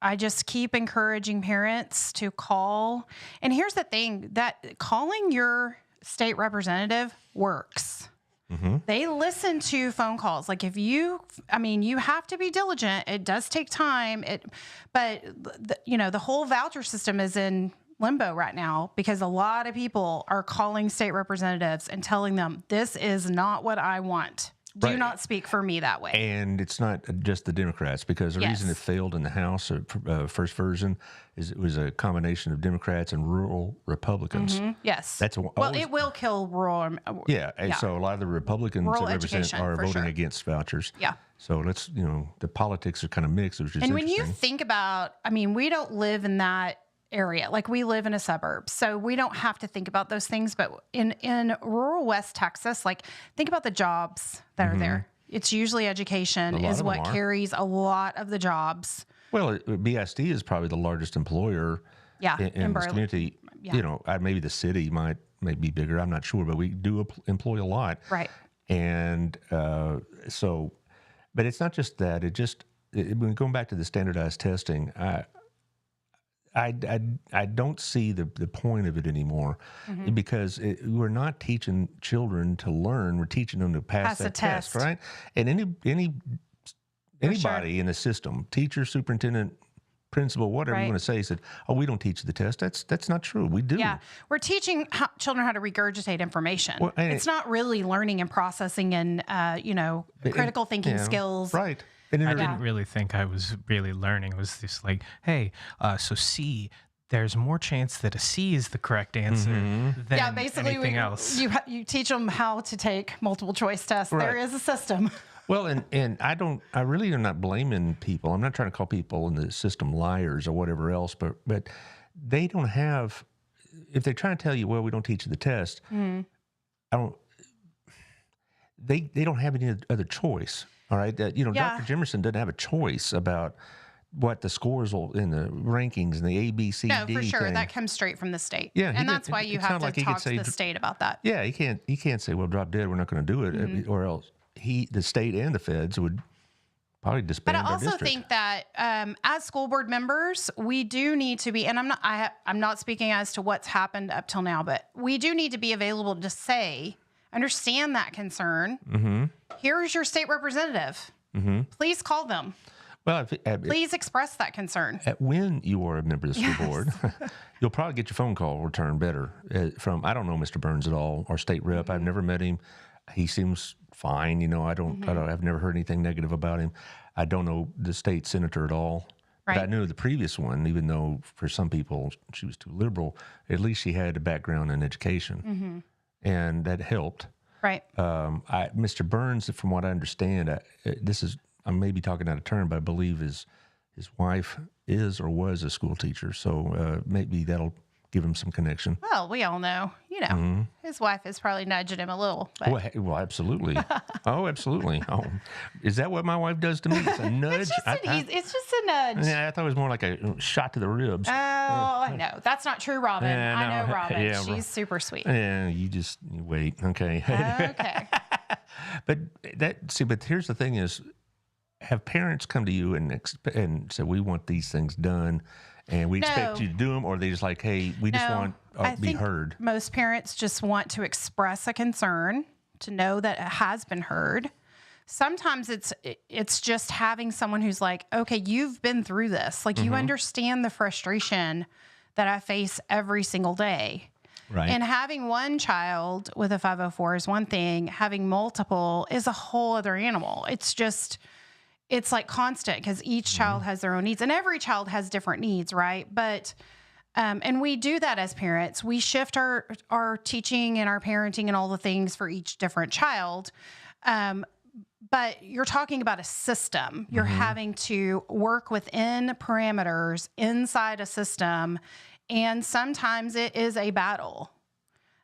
I just keep encouraging parents to call. And here's the thing, that calling your state representative works. They listen to phone calls. Like you have to be diligent. It does take time. But the whole voucher system is in limbo right now because a lot of people are calling state representatives and telling them, this is not what I want. Do not speak for me that way. And it's not just the Democrats, because the reason it failed in the House, first version, is it was a combination of Democrats and rural Republicans. Yes. It will kill rural. So a lot of the Republicans Rural that represent education, are for voting sure. against vouchers. Yeah. So the politics are kind of mixed. It was just And when interesting. you think about, we don't live in that area. Like we live in a suburb, so we don't have to think about those things. But in rural West Texas, like think about the jobs that are there. It's usually education is what carries a lot of the jobs. Well, BISD is probably the largest employer in this community. Yeah. Maybe the city might be bigger. I'm not sure, but we do employ a lot. Right. And but it's not just that. When going back to the standardized testing, I don't see the point of it anybody because we're not teaching children to learn. We're teaching them to pass that test, right? And anybody in the system, teacher, superintendent, principal, whatever you want to say, said, "Oh, we don't teach the test." That's not true. We do. Yeah, we're teaching children how to regurgitate information. Well, it's not really learning and processing and critical thinking skills. Right. I didn't really think I was really learning. It was just like, hey, so C, there's more chance that a C is the correct answer than anything else. You teach them how to take multiple choice tests. Right. There is a system. Well, and I really am not blaming people. I'm not trying to call people in the system liars or whatever else, but they don't have, if they're trying to tell you, well, we don't teach you the test, they don't have any other choice. All right, Dr. Jimerson doesn't have a choice about what the scores will in the rankings and the A, B, C, No, D for sure. thing. That comes straight from the state. Yeah, and that's why you have to talk to the state about that. Yeah, he can't say, well, drop dead, we're not going to do it, or else the state and the feds would probably disband But I our also district. think that as school board members, we do need to be, and I'm not speaking as to what's happened up till now, but we do need to be available to say, understand that concern. Here's your state representative. Please call them. Well, Please express that concern. When you are a member of the school board, you'll probably get your phone call returned better from, I don't know Mr. Burns at all, our state rep. I've never met him. He seems fine. I've never heard anything negative about him. I don't know the state senator at all. Right. But I knew the previous one, even though for some people she was too liberal, at least she had a background in education. And that helped. Right. Mr. Burns, from what I understand, I may be talking out of turn, but I believe his wife is or was a school teacher. So maybe that'll give him some connection. Well, we all know, his wife is probably nudging him a little. But. Well, absolutely. Oh, absolutely. Oh, is that what my wife does to me? It's a nudge. It's just a nudge. Yeah, I thought it was more like a shot to the ribs. Oh, no, that's not true, Robin. Yeah, I know Robin. yeah, She's super sweet. Yeah, you wait. Okay. Okay. But here's the thing is, have parents come to you and say, we want these things done and we expect you to do them, or are they just like, hey, we just want to be heard? Most parents just want to express a concern, to know that it has been heard. Sometimes it's just having someone who's like, okay, you've been through this. Like you understand the frustration that I face every single day. Right. And having one child with a 504 is one thing. Having multiple is a whole other animal. It's like constant because each child has their own needs, and every child has different needs, right? But, and we do that as parents. We shift our teaching and our parenting and all the things for each different child. But you're talking about a system. You're having to work within parameters inside a system, and sometimes it is a battle,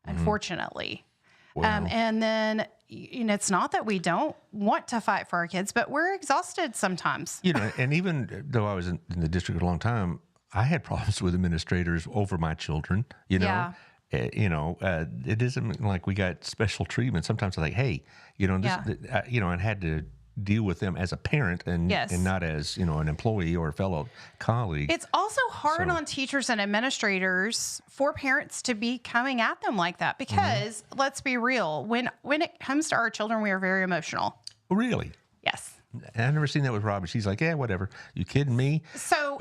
unfortunately. Wow. And then, it's not that we don't want to fight for our kids, but we're exhausted sometimes. And even though I was in the district a long time, I had problems with administrators over my children, Yeah. It isn't like we got special treatment. Sometimes I think, hey, and had to deal with them as a parent and not as, an employee or a fellow colleague. It's also hard on teachers and administrators for parents to be coming at them like that because let's be real, when it comes to our children, we are very emotional. Really? Yes. I've never seen that with Robin. She's like, yeah, whatever. You kidding me? So,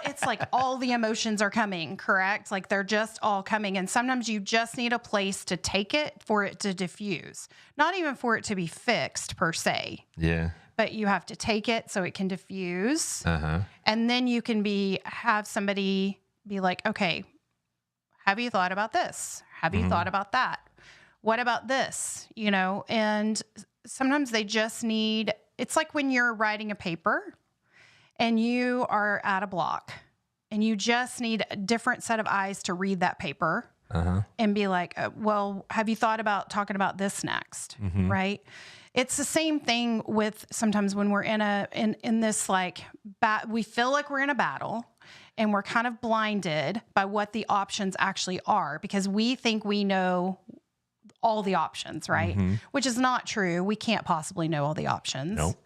it's like all the emotions are coming, correct? Like they're just all coming. And sometimes you just need a place to take it for it to diffuse. Not even for it to be fixed per se. Yeah. But you have to take it so it can diffuse. Uh-huh. And then you can have somebody be like, okay, have you thought about this? Have you thought about that? What about this? And sometimes they just need, it's like when you're writing a paper and you are at a block and you just need a different set of eyes to read that paper and be like, well, have you thought about talking about this next? Right? It's the same thing with sometimes when we're in this like, we feel like we're in a battle and we're kind of blinded by what the options actually are because we think we know all the options, right? Which is not true. We can't possibly know all the options. Nope.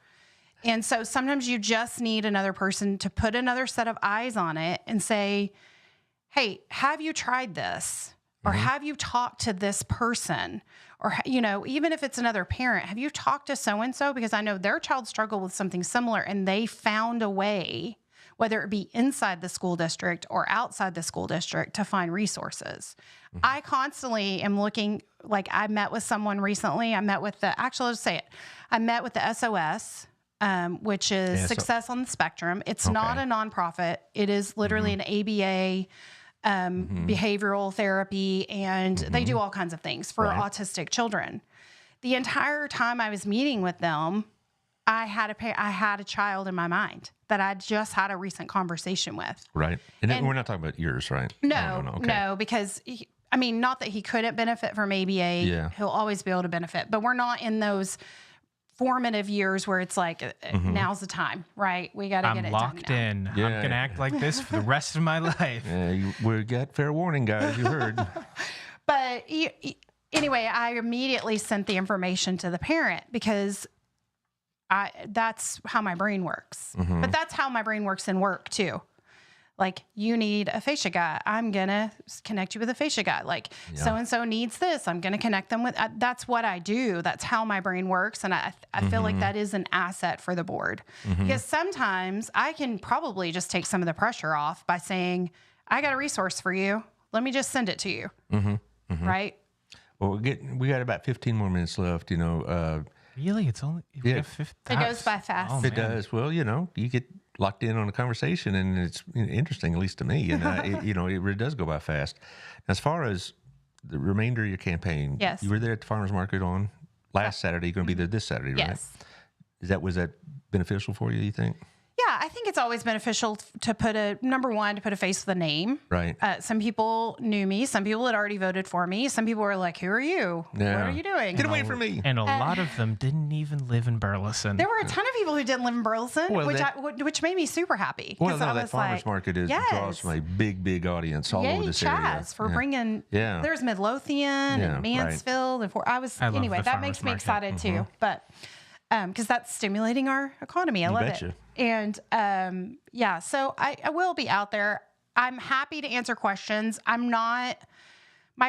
And so sometimes you just need another person to put another set of eyes on it and say, hey, have you tried this? Or have you talked to this person? Or, even if it's another parent, have you talked to so-and-so? Because I know their child struggled with something similar and they found a way, whether it be inside the school district or outside the school district, to find resources. I constantly am looking, like I met with someone recently. I met with I'll just say it. I met with the SOS, which is Success on the Spectrum. It's not a nonprofit. It is literally an ABA, behavioral therapy, and they do all kinds of things for autistic children. The entire time I was meeting with them, I had a child in my mind that I just had a recent conversation with. Right. And we're not talking about yours, right? No, Okay. no, because not that he couldn't benefit from ABA. Yeah. He'll always be able to benefit, but we're not in those formative years where it's like, now's the time, right? We got to get it done. I'm locked in. Yeah. I'm going to act like this for the rest of my life. Yeah, we got fair warning, guys. You heard. But anyway, I immediately sent the information to the parent because that's how my brain works. But that's how my brain works in work too. Like, you need a fascia guy. I'm going to connect you with a fascia guy. Like, so-and-so needs this. I'm going to connect them with, that's what I do. That's how my brain works. And I feel like that is an asset for the board. Because sometimes I can probably just take some of the pressure off by saying, I got a resource for you. Let me just send it to you. Right? Well, we got about 15 more minutes left, Really? It's only... It goes by fast. Oh, It does. Well, you get locked in on a conversation, and it's interesting, at least to me. And it really does go by fast. As far as the remainder of your campaign, Yes. you were there at the farmers market on last Saturday. You're going to be there this Saturday, right? Yes. Was that beneficial for you? You think? Yeah, I think it's always beneficial to put a face with a name. Right. Some people knew me. Some people had already voted for me. Some people were like, who are you? Yeah. What are you doing? Get away from me. And a lot of them didn't even live in Burleson. There were a ton of people who didn't live in Burleson, Well, which made me super happy. Well, no, I that was farmers like, market draws from a big audience all over this Chaz, area. for bringing. Yeah. There's Midlothian and Mansfield, and I love anyway. the That farmers makes me market. excited too, but because that's stimulating our economy. I love betcha. it. And so I will be out there. I'm happy to answer questions. My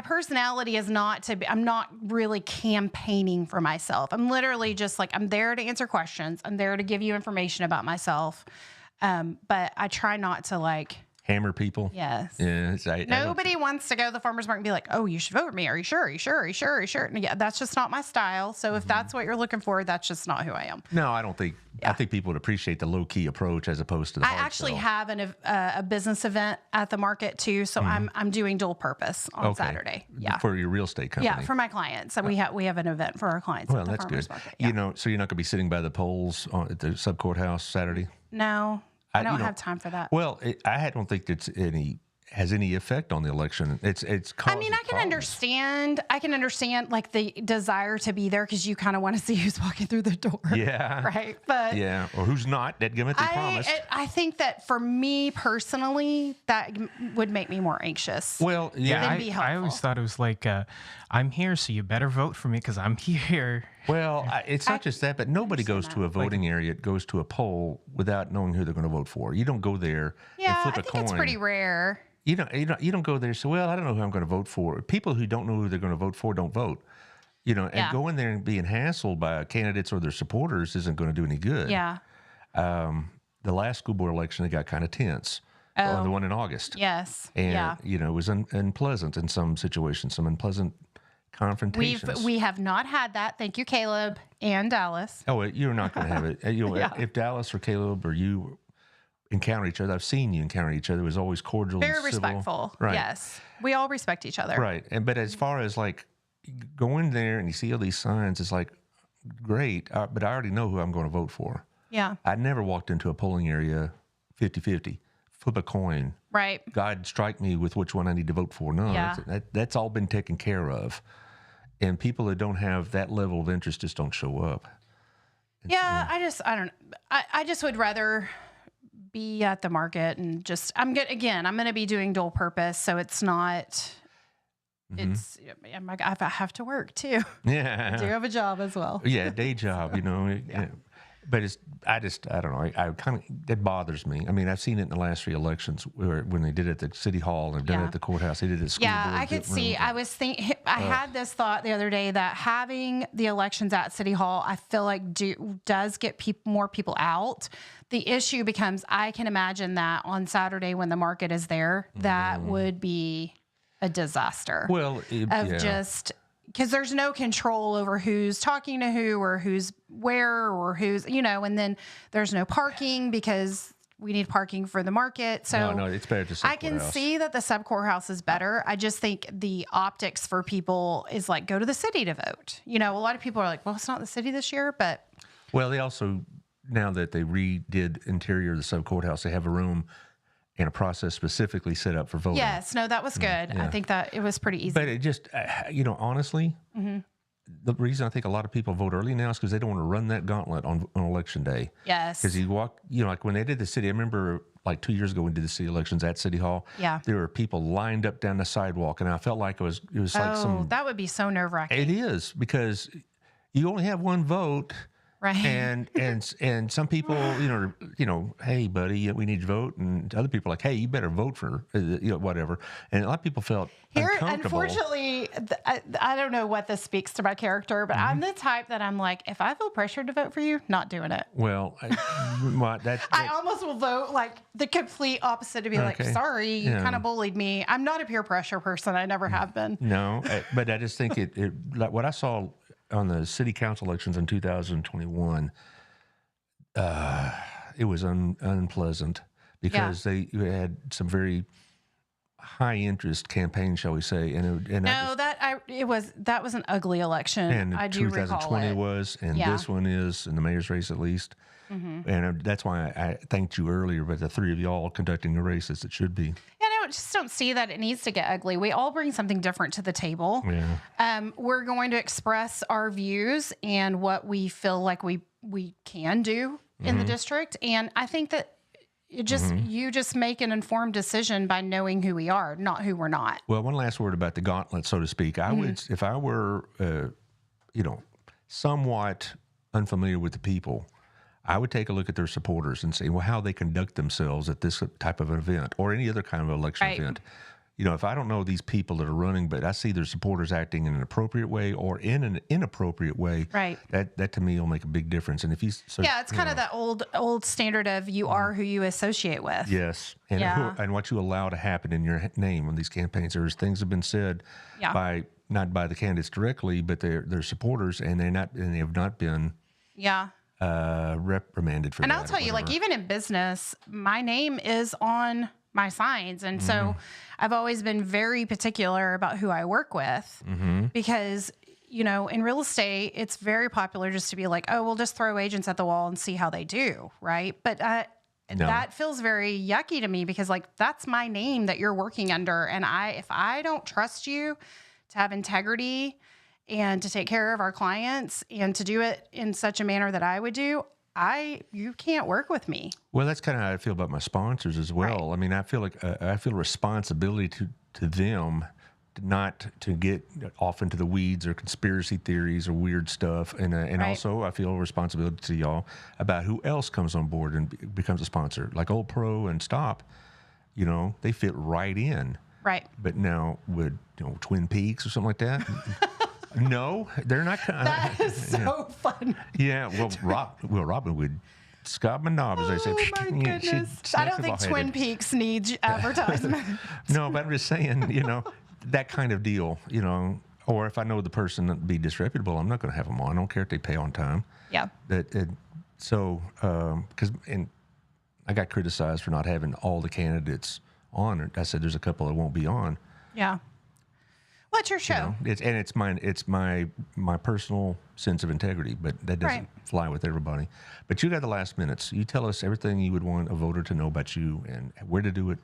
personality is I'm not really campaigning for myself. I'm literally just like, I'm there to answer questions. I'm there to give you information about myself. But I try not to Hammer people. yes. Yeah. Nobody wants to go to the farmer's market and be like, oh, you should vote for me. Are you sure? Are you sure? Are you sure? Are you sure? And that's just not my style. So if that's what you're looking for, that's just not who I am. No, I don't think. I think people would appreciate the low key approach as opposed to the. I hard actually sell. have a business event at the market too, so I'm doing dual purpose on Saturday. Yeah, For your real estate company. yeah, for my clients. So we have an event for our clients. Well, at the that's farmers good. Market. Yeah. So you're not going to be sitting by the polls at the sub courthouse Saturday. No, I don't have time for that. Well, I don't think has any effect on the election. It's. I mean, I can understand. Like the desire to be there because you kind of want to see who's walking through the door. Yeah. Right. But Yeah, or who's not? That give it. They promised. I think that for me personally, that would make me more anxious. Well, yeah. Then be helpful. I always thought it was like, I'm here, so you better vote for me because I'm here. Well, it's not just that, but nobody goes to a voting area. It goes to a poll without knowing who they're going to vote for. You don't go there and flip a coin. It's pretty rare. You don't go there and say, well, I don't know who I'm going to vote for. People who don't know who they're going to vote for don't vote. And going there and being hassled by candidates or their supporters isn't going to do any good. Yeah. The last school board election, it got kind of tense. Oh. The one in August. Yes. And, it was unpleasant in some situations, some unpleasant confrontations. We have not had that. Thank you, Caleb and Dallas. Oh, you're not going to have it. If Dallas or Caleb or you encounter each other, I've seen you encounter each other. It was always cordial, very and civil. respectful. Right. Yes, we all respect each other. Right. But as far as like going there and you see all these signs, it's like great, but I already know who I'm going to vote for. Yeah. I never walked into a polling area 50-50, flip a coin. Right. God, strike me with which one I need to vote for. No, that's all been taken care of. And people that don't have that level of interest just don't show up. I just would rather be at the market and just, I'm going to be doing dual purpose. So it's not, I have to work too. Yeah. I do have a job as well. Yeah. Day job, But I don't know. I kind of, it bothers me. I mean, I've seen it in the last 3 elections when they did it at the city hall and done it at the courthouse. They did it at school board. I could see. I was thinking. I had this thought the other day that having the elections at city hall, I feel like does get more people out. The issue becomes, I can imagine that on Saturday when the market is there, that would be a disaster. Well, just. Because there's no control over who's talking to who or who's where or who's, and then there's no parking because we need parking for the market. So no, it's better to sub I can see that the sub courthouse is better. I just think the optics for people is like, go to the city to vote. A lot of people are like, well, it's not the city this year, but. Well, they also, now that they redid interior of the sub courthouse, they have a room and a process specifically set up for voting. Yes, no, that was good. Yeah. I think that it was pretty easy. But it just, honestly, the reason I think a lot of people vote early now is because they don't want to run that gauntlet on election day. Yes. Because you walk, like when they did the city, I remember like 2 years ago when we did the city elections at City Hall. Yeah. There were people lined up down the sidewalk, and I felt like it was like some. That would be so nerve-wracking. It is, because you only have one vote. Right. And some people, hey, buddy, we need to vote. And other people are like, hey, you better vote for, whatever. And a lot of people felt uncomfortable. Unfortunately, I don't know what this speaks to my character, but I'm the type that I'm like, if I feel pressured to vote for you, not doing it. Well, I almost will vote like the complete opposite to be like, sorry, you kind of bullied me. I'm not a peer pressure person. I never have been. No, but I just think it like what I saw on the city council elections in 2021, it was unpleasant because they had some very high interest campaigns, shall we say? That was an ugly election. And I do 2020 recall it. was, and this one is, in the mayor's race at least. And that's why I thanked you earlier, but the 3 of y'all conducting a race as it should be. I just don't see that it needs to get ugly. We all bring something different to the table. Yeah. We're going to express our views and what we feel like we can do in the district. And I think that you just make an informed decision by knowing who we are, not who we're not. Well, one last word about the gauntlet, so to speak. I would, if I were, somewhat unfamiliar with the people, I would take a look at their supporters and see, how they conduct themselves at this type of an event or any other kind of election event. If I don't know these people that are running, but I see their supporters acting in an appropriate way or in an inappropriate way, that to me will make a big difference. And if it's kind of that old standard of you are who you associate with. Yes, and what you allow to happen in your name on these campaigns. There's things have been said not by the candidates directly, but their supporters, and they have not been. Yeah. Reprimanded for that. And I'll tell you, like, even in business, my name is on my signs. And so I've always been very particular about who I work with because, in real estate, it's very popular just to be like, oh, we'll just throw agents at the wall and see how they do. Right. But that feels very yucky to me because, like, that's my name that you're working under. And if I don't trust you to have integrity and to take care of our clients and to do it in such a manner that I would do, you can't work with me. Well, that's kind of how I feel about my sponsors as well. Right. I mean, I feel like I feel a responsibility to them not to get off into the weeds or conspiracy theories or weird stuff. And Right. also, I feel a responsibility to y'all about who else comes on board and becomes a sponsor. Like Old Pro and Stop, they fit right in. Right. But now would Twin Peaks or something like that? No, they're not. That is so fun. Yeah, Robin would scab my knob, as I say. Oh my goodness! I don't think Twin Peaks needs advertisement. No, but I'm just saying, that kind of deal, or if I know the person that be disreputable, I'm not going to have them on. I don't care if they pay on time. Yeah. Because I got criticized for not having all the candidates on. I said there's a couple that won't be on. Yeah. What's your show? It's my personal sense of integrity, but that doesn't fly with everybody. But you got the last minutes. You tell us everything you would want a voter to know about you and where to do it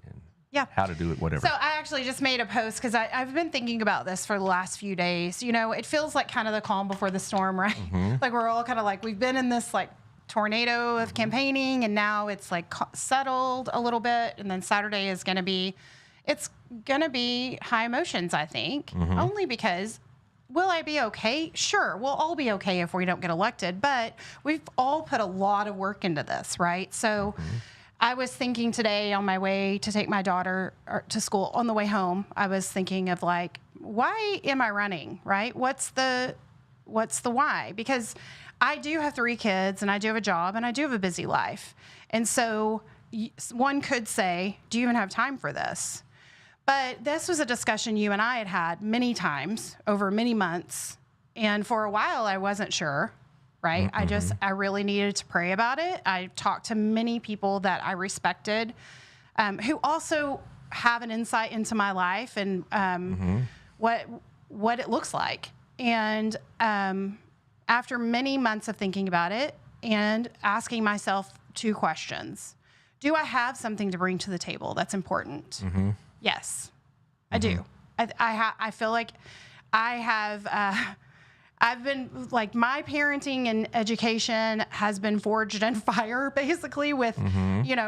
and how to do it, whatever. So I actually just made a post because I've been thinking about this for the last few days. It feels like kind of the calm before the storm, right? Mm-hmm. Like we're all kind of like, we've been in this like tornado of campaigning and now it's like settled a little bit. And then Saturday is going to be high emotions, I think, only because will I be okay? Sure, we'll all be okay if we don't get elected, but we've all put a lot of work into this, right? So I was thinking today on my way to take my daughter to school, on the way home, I was thinking of like, why am I running, right? What's the why? Because I do have 3 kids and I do have a job and I do have a busy life. And so one could say, do you even have time for this? But this was a discussion you and I had many times over many months. And for a while, I wasn't sure, right? I really needed to pray about it. I talked to many people that I respected who also have an insight into my life and what it looks like. And after many months of thinking about it and asking myself 2 questions, do I have something to bring to the table that's important? Yes, I do. I feel like I have, I've been like my parenting and education has been forged in fire basically with,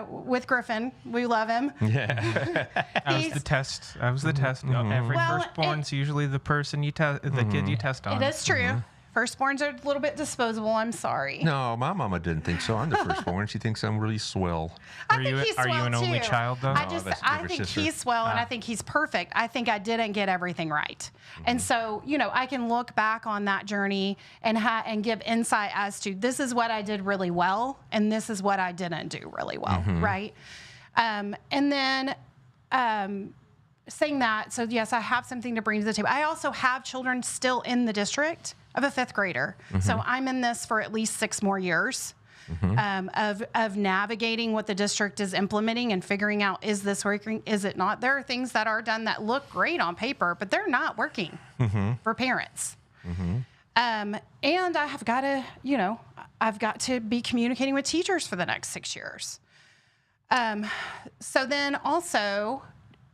with Griffin. We love him. Yeah. That was the test. Every firstborn's usually the person the kid you test on. It is true. Firstborns are a little bit disposable. I'm sorry. No, my mama didn't think so. I'm the firstborn. She thinks I'm really swell. I think he's swell Are you an only child, though? I think he's swell, and I think he's perfect. I think I didn't get everything right. And so, I can look back on that journey and give insight as to this is what I did really well, and this is what I didn't do really well, right? And then saying that, so yes, I have something to bring to the table. I also have children still in the district of a 5th grader. So I'm in this for at least 6 more years of navigating what the district is implementing and figuring out, is this working? Is it not? There are things that are done that look great on paper, but they're not working for parents. And I have got to, I've got to be communicating with teachers for the next 6 years. So then also,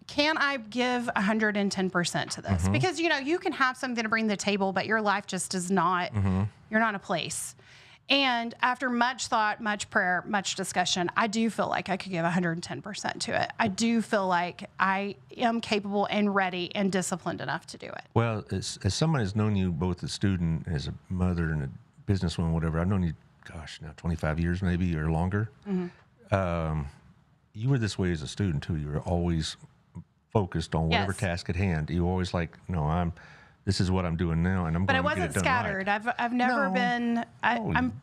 can I give 110% to this? Because, you can have something to bring to the table, but your life just is not, you're not a place. And after much thought, much prayer, much discussion, I do feel like I could give 110% to it. I do feel like I am capable and ready and disciplined enough to do it. Well, as someone who's known you both as a student, as a mother, and a businesswoman, whatever, I've known you, now 25 years maybe or longer. You were this way as a student, too. You were always focused on whatever task at hand. You always this is what I'm doing now, and I'm going to get it done. But I wasn't scattered. Right. I've never been. I'm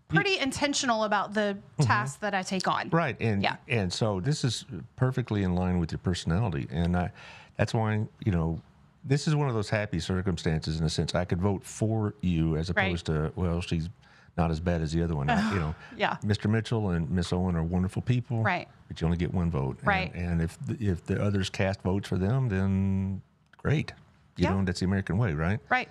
pretty intentional about the tasks that I take on. Right, and so this is perfectly in line with your personality, and that's why this is one of those happy circumstances in a sense. I could vote for you as opposed to she's not as bad as the other one. Mr. Mitchell and Miss Owen are wonderful people. Right. But you only get 1 vote. Right. And if the others cast votes for them, then great. That's the American way, right? Right.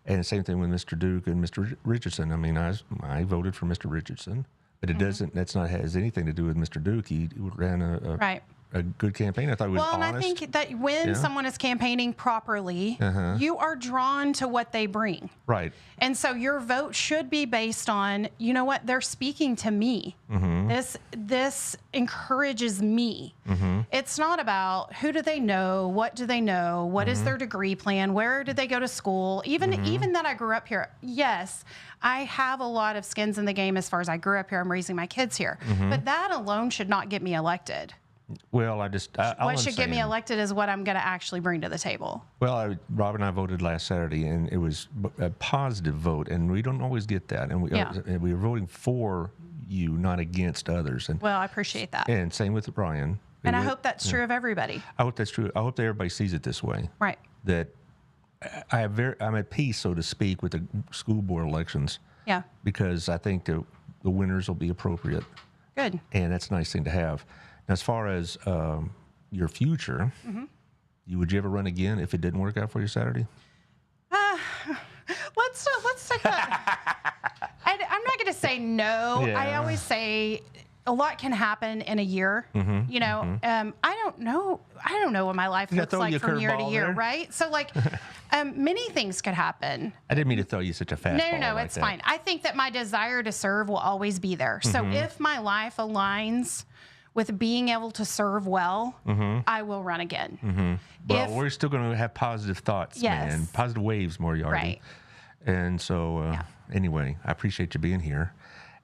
And the same thing with Mr. Duke and Mr. Richardson. I mean, I voted for Mr. Richardson, but it doesn't. That's not has anything to do with Mr. Duke. He ran a a good campaign. I thought it was honest. Well, and I think that when someone is campaigning properly, you are drawn to what they bring. Right. And so your vote should be based on, you know what, they're speaking to me. This encourages me. It's not about who do they know, what do they know, what is their degree plan, where did they go to school. Even that I grew up here, yes, I have a lot of skins in the game as far as I grew up here. I'm raising my kids here. But that alone should not get me elected. Well, what should get me elected is what I'm going to actually bring to the table. Well, Rob and I voted last Saturday, and it was a positive vote, and we don't always get that. And we were voting for you, not against others. And well, I appreciate that. And same with Brian. And I hope that's true of everybody. I hope that's true. I hope that everybody sees it this way. Right. That I'm at peace, so to speak, with the school board elections. Yeah. Because I think the winners will be appropriate. Good. And that's a nice thing to have. Now, as far as your future, would you ever run again if it didn't work out for you Saturday? Let's take that. I'm not going to say no. Yeah. I always say a lot can happen in a year. You know, I don't know what my life looks like from year to year, right? So, like, many things could happen. I didn't mean to throw you such a fastball. No, it's fine. I think that my desire to serve will always be there. So, if my life aligns with being able to serve well, I will run again. Well, we're still going to have positive thoughts, man. Positive waves, Moriarty. Right. And so, anyway, I appreciate you being here.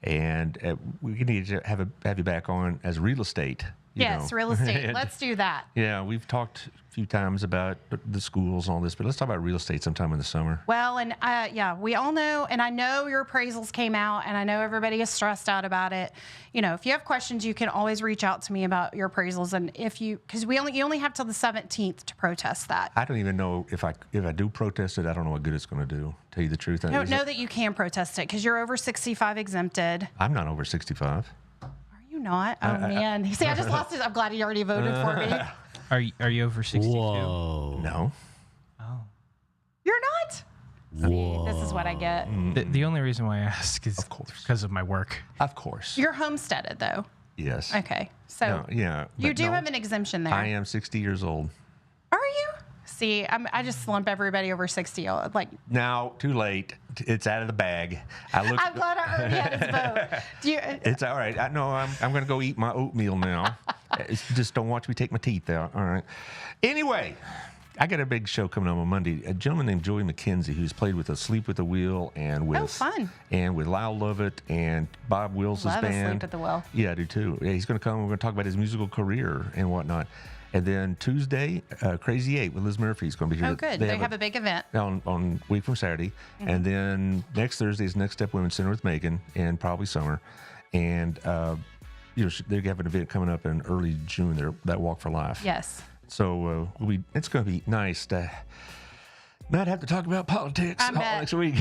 And we need to have you back on as real estate. Yes, real estate. Let's do that. Yeah, we've talked a few times about the schools and all this, but let's talk about real estate sometime in the summer. Well, and we all know, and I know your appraisals came out, and I know everybody is stressed out about it. You know, if you have questions, you can always reach out to me about your appraisals, and because you only have till the 17th to protest that. I don't even know if I do protest it. I don't know what good it's going to do. Tell you the truth. I don't know that you can protest it because you're over 65 exempted. I'm not over 65. You not? Oh man! See, I just lost it. I'm glad he already voted for me. Are you over 62? Whoa. No. Oh. You're not? Whoa. See, this is what I get. The only reason why I ask is because of my work. Of course. You're homesteaded though. Yes. Okay, so you do have an exemption there. I am 60 years old. Are you? See, I just lump everybody over 60. Like now, too late. It's out of the bag. I'm glad I already had his vote. It's all right. I know I'm going to go eat my oatmeal now. Just don't watch me take my teeth out. All right. Anyway, I got a big show coming on Monday. A gentleman named Joey McKenzie, who's played with Asleep at the Wheel and with fun. And with Lyle Lovett and Bob Wills' Love band. Asleep at the Wheel. Yeah, I do too. Yeah, he's going to come. We're going to talk about his musical career and whatnot. And then Tuesday, Crazy 8 with Liz Murphy is going to be here. Oh, good. They have a big event. On week from Saturday. And then next Thursday is Next Step Women's Center with Megan and probably Summer. And, they have an event coming up in early June, that Walk for Life. Yes. So it's going to be nice to not have to talk about politics all next week.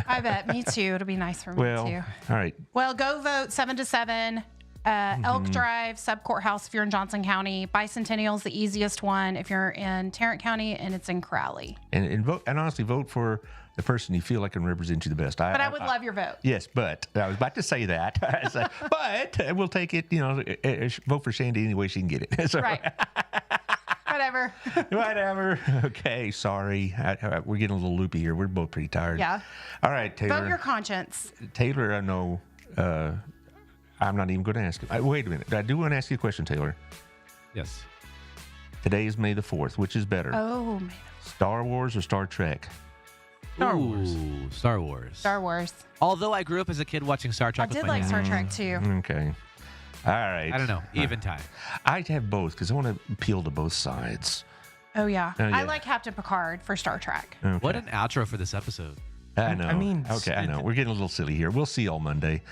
I bet. Me too. It'll be nice for me too. All right. Well, go vote 7 to 7. Elk Drive, Sub Courthouse if you're in Johnson County. Bicentennial's the easiest one if you're in Tarrant County, and it's in Crowley. And vote, and honestly, vote for the person you feel like can represent you the best. But I would love your vote. Yes, but I was about to say that. But we'll take it. Vote for Shandy any way she can get it. So. Right. Whatever. Okay, sorry. We're getting a little loopy here. We're both pretty tired. Yeah. All right, Taylor. Vote your conscience. Taylor, I know. I'm not even going to ask you. Wait a minute. I do want to ask you a question, Taylor. Yes. Today is May the 4th. Which is better? Oh, May Star Wars or Star Trek? Star Wars. Star Wars. Star Wars. Although I grew up as a kid watching Star Trek. I did like Star Trek too. Okay. All right. I don't know. Even time. I'd have both because I want to appeal to both sides. Oh, yeah. Yeah. I like Captain Picard for Star Trek. Okay. What an outro for this episode. I know. I mean, okay, I know. We're getting a little silly here. We'll see you all Monday.